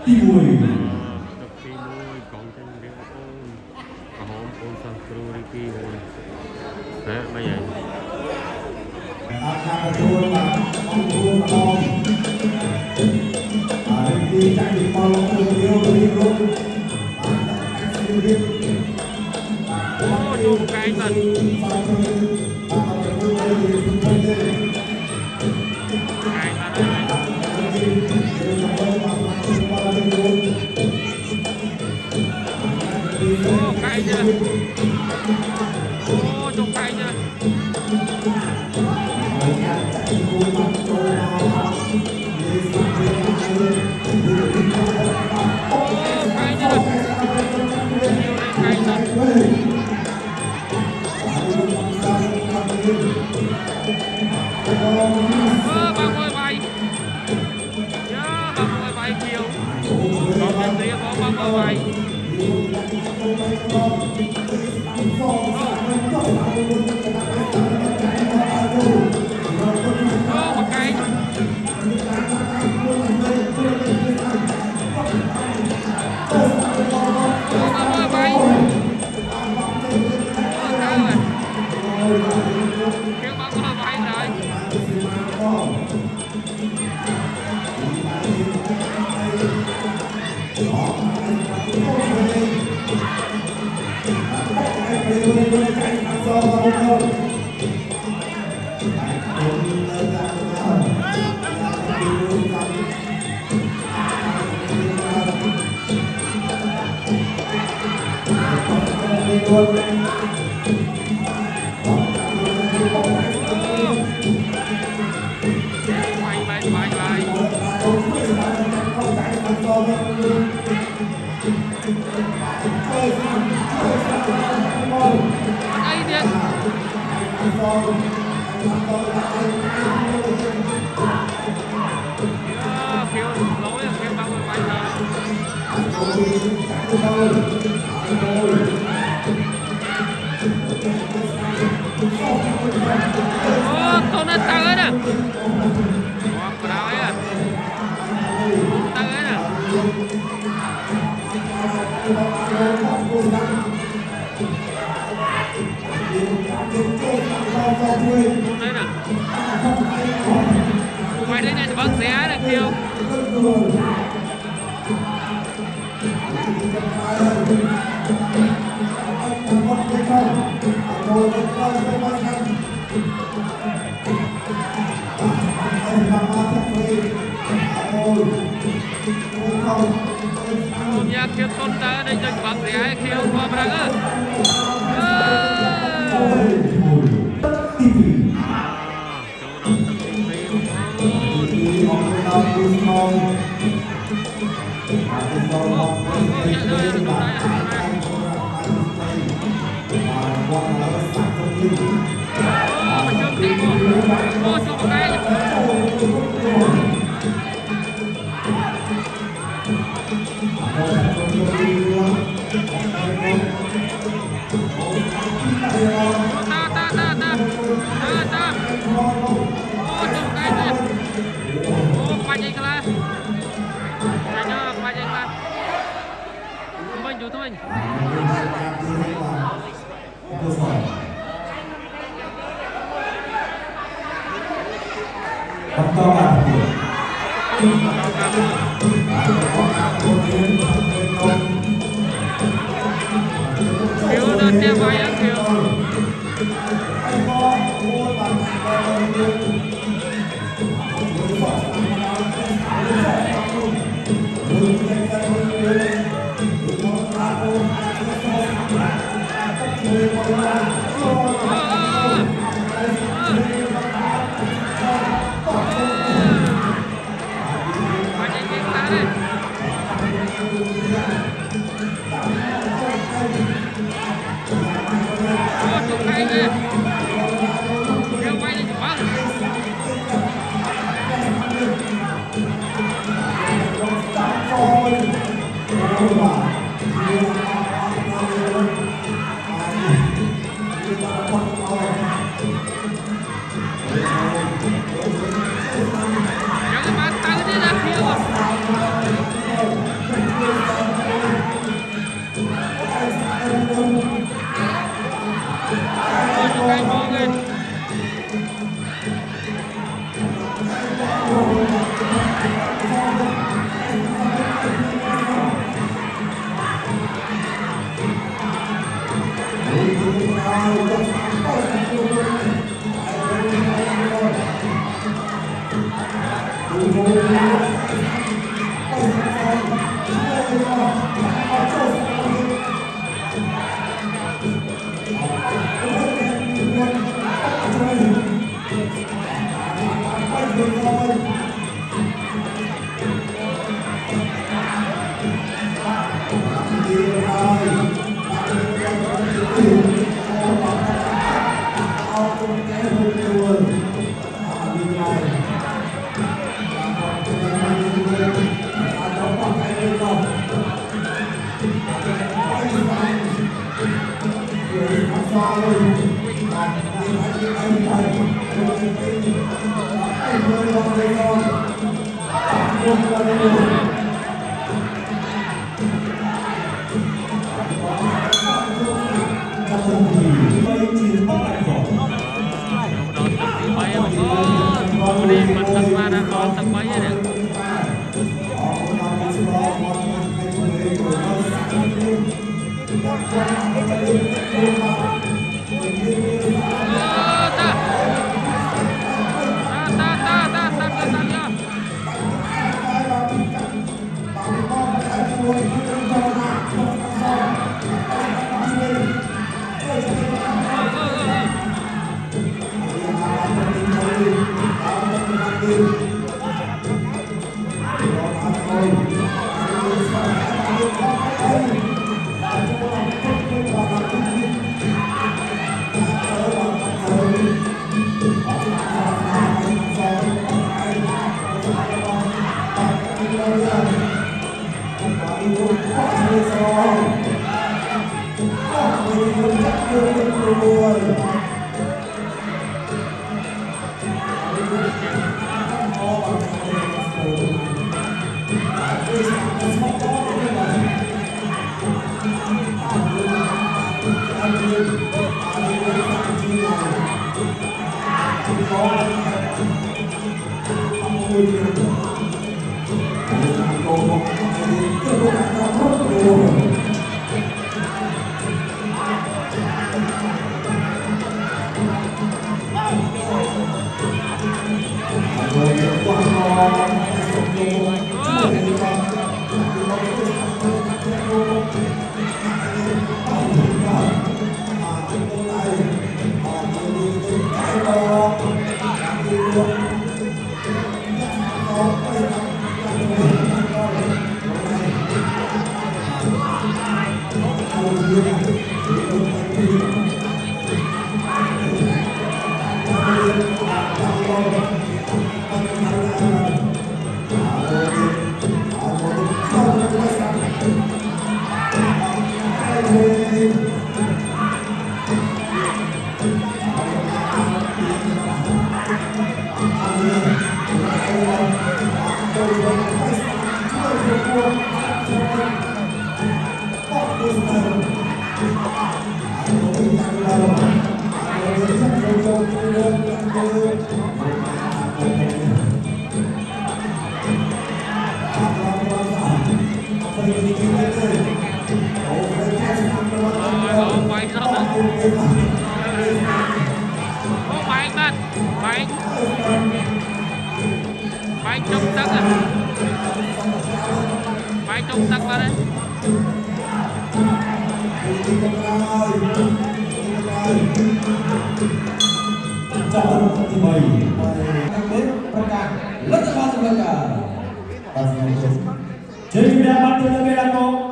ទី1ទឹកទី1កងចេញរៀងអូនក្រហមអូនសិស្សគ្រូរីគីមួយហ៎មិនអីអាការប្រជុំបាទអង្គរួមម្ដងរីគីចាក់ពីបលទៅរៀងរៀងរត់បាទដាក់រៀងអូជួបកែងសិនអូកែងចាអូជួបកែងចាbăng ơi bay nhớ băng ơi bay chiều còn bên kia có băng ơi bay một cây băng ơi bay kêu băng ơi bay rồi ai đi kêu lỗi kêu băng ơi bay rồi ô con nó tăng ấy nè quá bravo ấy à tăng ấy nè đấy nè quay đây này băng xé này kêu nhà kêu con ta đây chơi băng xé kêu qua băng á thôi. Kiều lên kia vai á Kiều. Jadi tidak patut lagi aku